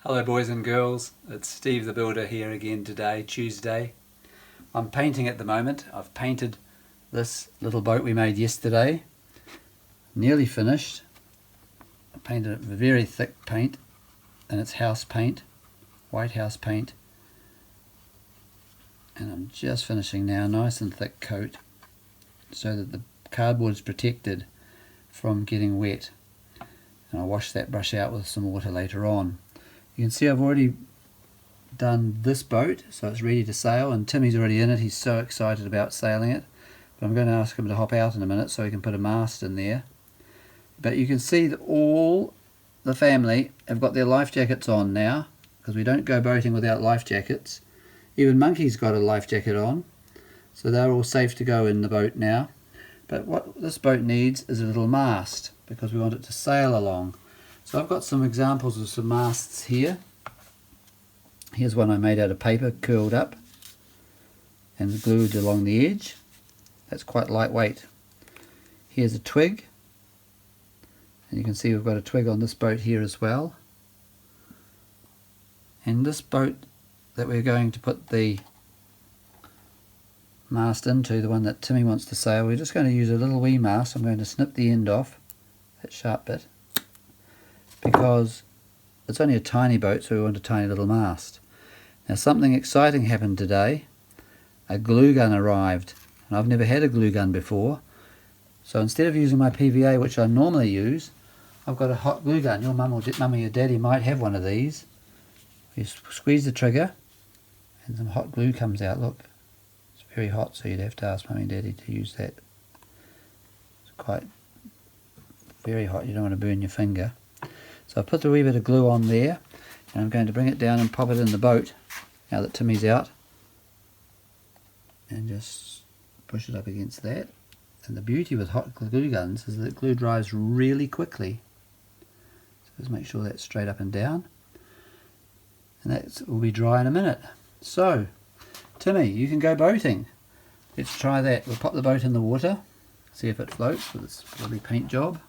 Hello boys and girls, it's Steve the Builder here again today, Tuesday. I'm painting at the moment. I've painted this little boat we made yesterday. Nearly finished. I painted it with very thick paint, and it's house paint, white house paint. And I'm just finishing now, nice and thick coat, so that the cardboard is protected from getting wet. And I'll wash that brush out with some water later on. You can see I've already done this boat, so it's ready to sail, and Timmy's already in it. He's so excited about sailing it. But I'm going to ask him to hop out in a minute so he can put a mast in there. But you can see that all the family have got their life jackets on now, because we don't go boating without life jackets. Even Monkey's got a life jacket on, so they're all safe to go in the boat now. But what this boat needs is a little mast, because we want it to sail along. So I've got some examples of some masts here. Here's one I made out of paper, curled up and glued along the edge. That's quite lightweight. Here's a twig, and you can see we've got a twig on this boat here as well. And this boat that we're going to put the mast into, the one that Timmy wants to sail, we're just going to use a little wee mast. I'm going to snip the end off, that sharp bit, because it's only a tiny boat, so we want a tiny little mast. Now something exciting happened today. A glue gun arrived, and I've never had a glue gun before. So instead of using my PVA, which I normally use, I've got a hot glue gun. Your mum or your daddy might have one of these. You squeeze the trigger and some hot glue comes out. Look, it's very hot, so you'd have to ask mummy and daddy to use that. It's quite very hot, you don't want to burn your finger. So I've put the wee bit of glue on there, and I'm going to bring it down and pop it in the boat now that Timmy's out, and just push it up against that. And the beauty with hot glue guns is that glue dries really quickly. So just make sure that's straight up and down, and that will be dry in a minute. So Timmy, you can go boating. Let's try that. We'll pop the boat in the water, see if it floats with this lovely paint job.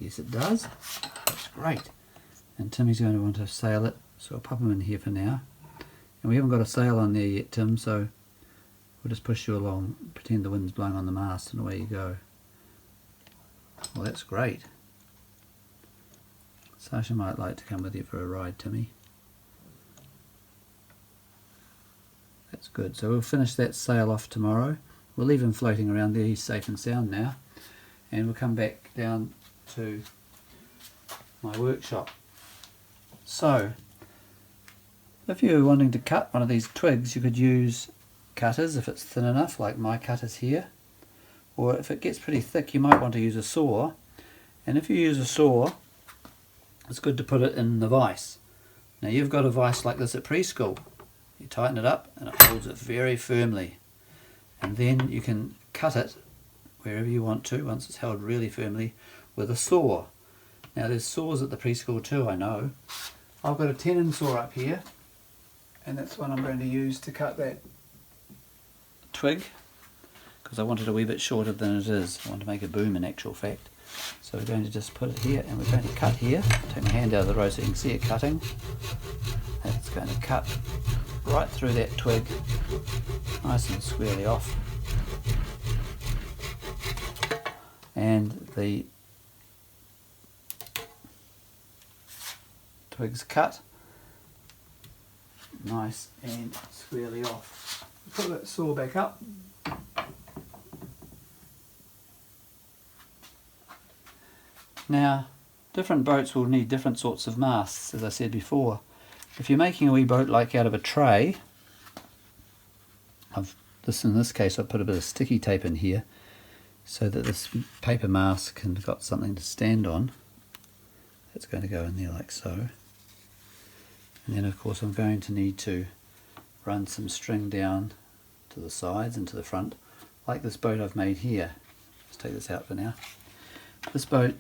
Yes, it does. That's great. And Timmy's going to want to sail it, so I'll pop him in here for now. And we haven't got a sail on there yet, Tim, so we'll just push you along, pretend the wind's blowing on the mast, and away you go. Well, that's great. Sasha might like to come with you for a ride, Timmy. That's good. So we'll finish that sail off tomorrow. We'll leave him floating around there. He's safe and sound now. And we'll come back down to my workshop. So if you're wanting to cut one of these twigs, you could use cutters if it's thin enough, like my cutters here, or if it gets pretty thick you might want to use a saw. And if you use a saw, it's good to put it in the vise. Now you've got a vise like this at preschool. You tighten it up and it holds it very firmly, and then you can cut it wherever you want to once it's held really firmly with a saw. Now there's saws at the preschool too, I know. I've got a tenon saw up here, and that's what I'm going to use to cut that twig, because I want it a wee bit shorter than it is. I want to make a boom in actual fact. So we're going to just put it here, and we're going to cut here. Take my hand out of the road so you can see it cutting. And it's going to cut right through that twig, nice and squarely off. And the twigs cut nice and squarely off. Put that saw back up. Now, different boats will need different sorts of masts, as I said before. If you're making a wee boat like out of a tray, in this case I've put a bit of sticky tape in here so that this paper mast can got something to stand on. That's going to go in there like so. And then of course I'm going to need to run some string down to the sides and to the front, like this boat I've made here. Let's take this out for now. This boat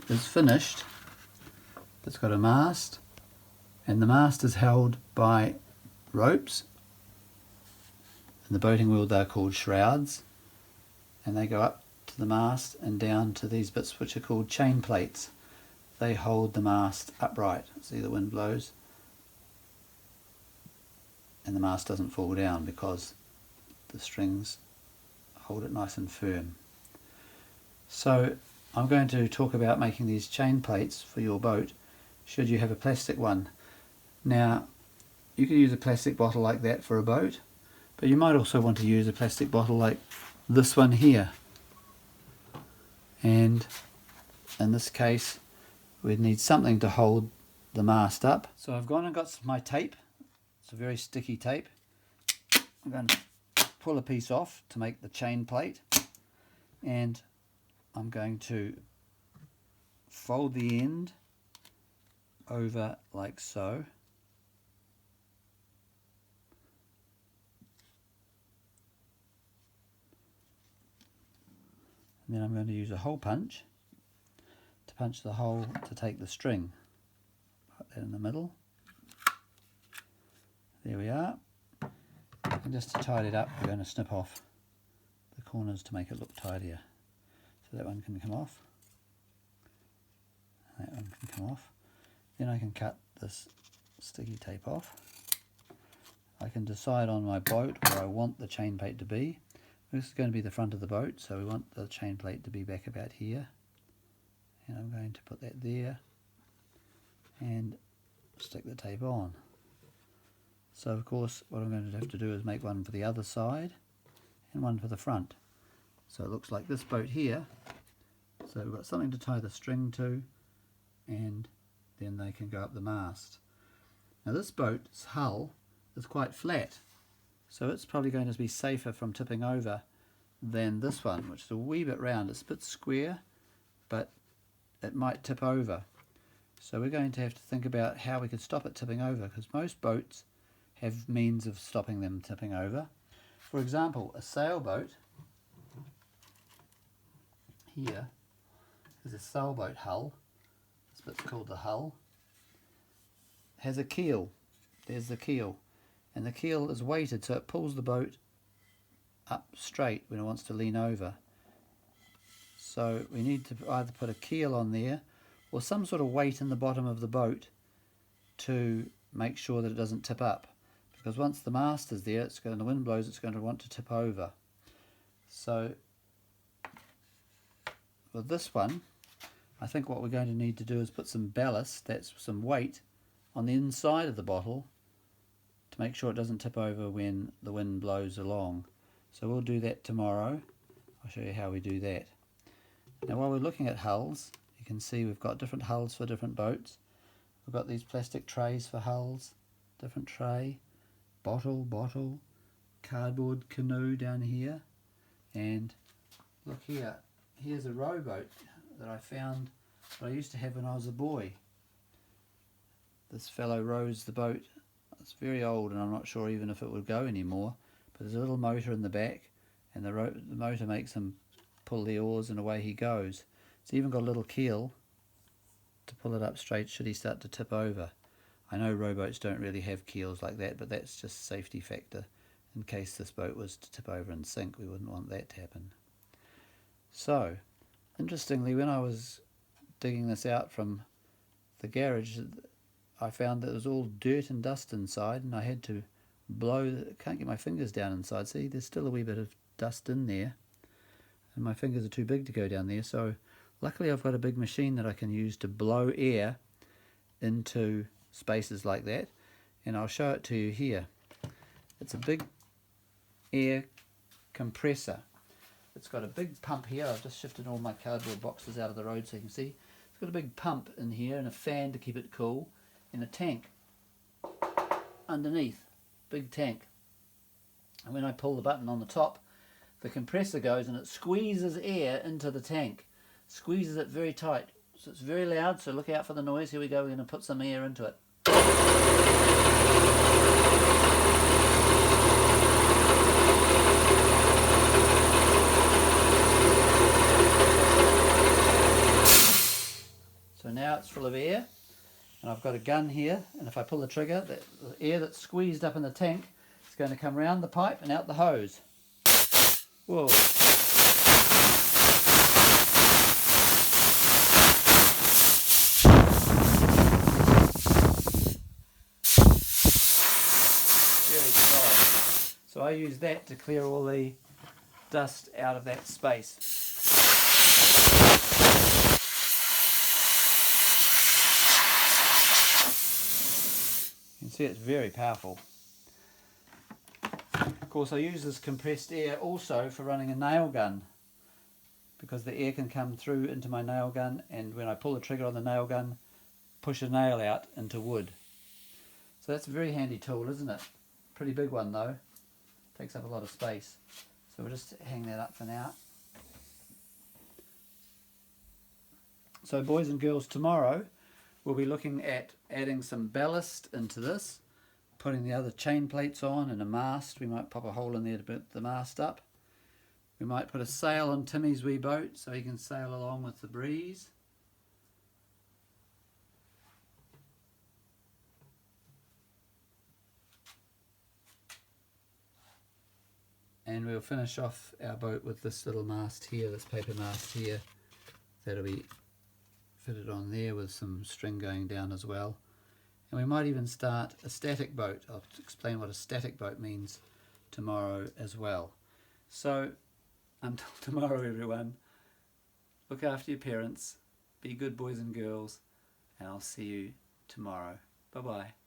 is finished. It's got a mast, and the mast is held by ropes. In the boating world they're called shrouds, and they go up to the mast and down to these bits which are called chain plates. they hold the mast upright. See, the wind blows and the mast doesn't fall down because the strings hold it nice and firm. So I'm going to talk about making these chain plates for your boat should you have a plastic one. Now, you can use a plastic bottle like that for a boat, but you might also want to use a plastic bottle like this one here. And in this case, we'd need something to hold the mast up. So I've gone and got my tape. It's a very sticky tape. I'm going to pull a piece off to make the chain plate, and I'm going to fold the end over like so. And then I'm going to use a hole punch to punch the hole to take the string. Put that in the middle. There we are. And just to tidy it up, we're going to snip off the corners to make it look tidier. So that one can come off. That one can come off. Then I can cut this sticky tape off. I can decide on my boat where I want the chain plate to be. This is going to be the front of the boat, so we want the chain plate to be back about here. And I'm going to put that there and stick the tape on. So of course what I'm going to have to do is make one for the other side and one for the front. So it looks like this boat here. So we've got something to tie the string to, and then they can go up the mast. Now this boat's hull is quite flat, so it's probably going to be safer from tipping over than this one, which is a wee bit round. It's a bit square, but it might tip over. So we're going to have to think about how we could stop it tipping over, because most boats have means of stopping them tipping over. For example, a sailboat, here is a sailboat hull, this bit's called the hull, has a keel. There's the keel, and the keel is weighted so it pulls the boat up straight when it wants to lean over. So we need to either put a keel on there or some sort of weight in the bottom of the boat to make sure that it doesn't tip up, because once the mast is there, the wind blows, it's going to want to tip over. So with this one, I think what we're going to need to do is put some ballast, that's some weight, on the inside of the bottle to make sure it doesn't tip over when the wind blows along. So we'll do that tomorrow. I'll show you how we do that. Now while we're looking at hulls, you can see we've got different hulls for different boats. We've got these plastic trays for hulls, different tray, bottle, cardboard canoe down here, and look here, here's a rowboat that I found that I used to have when I was a boy. This fellow rows the boat. It's very old and I'm not sure even if it would go anymore, but there's a little motor in the back, and the motor makes him pull the oars and away he goes. It's even got a little keel to pull it up straight should he start to tip over. I know rowboats don't really have keels like that, but that's just a safety factor. In case this boat was to tip over and sink, we wouldn't want that to happen. So, interestingly, when I was digging this out from the garage, I found that it was all dirt and dust inside, and I had to blow, can't get my fingers down inside. See, there's still a wee bit of dust in there, and my fingers are too big to go down there. So luckily I've got a big machine that I can use to blow air into spaces like that, and I'll show it to you here. It's a big air compressor. It's got a big pump here. I've just shifted all my cardboard boxes out of the road so you can see. It's got a big pump in here and a fan to keep it cool, and a tank underneath, big tank. And when I pull the button on the top, the compressor goes and it squeezes air into the tank, squeezes it very tight. So it's very loud, so look out for the noise. Here we go, we're going to put some air into it. So now it's full of air, and I've got a gun here, and if I pull the trigger, the air that's squeezed up in the tank is going to come round the pipe and out the hose. Whoa. I use that to clear all the dust out of that space. You can see it's very powerful. Of course, I use this compressed air also for running a nail gun, because the air can come through into my nail gun, and when I pull the trigger on the nail gun, push a nail out into wood. So that's a very handy tool, isn't it? Pretty big one though. Takes up a lot of space. So we'll just hang that up for now. So boys and girls, tomorrow we'll be looking at adding some ballast into this, putting the other chain plates on and a mast. We might pop a hole in there to put the mast up. We might put a sail on Timmy's wee boat so he can sail along with the breeze. And we'll finish off our boat with this little mast here, this paper mast here. That'll be fitted on there with some string going down as well. And we might even start a static boat. I'll explain what a static boat means tomorrow as well. So until tomorrow, everyone, look after your parents, be good boys and girls, and I'll see you tomorrow. Bye bye.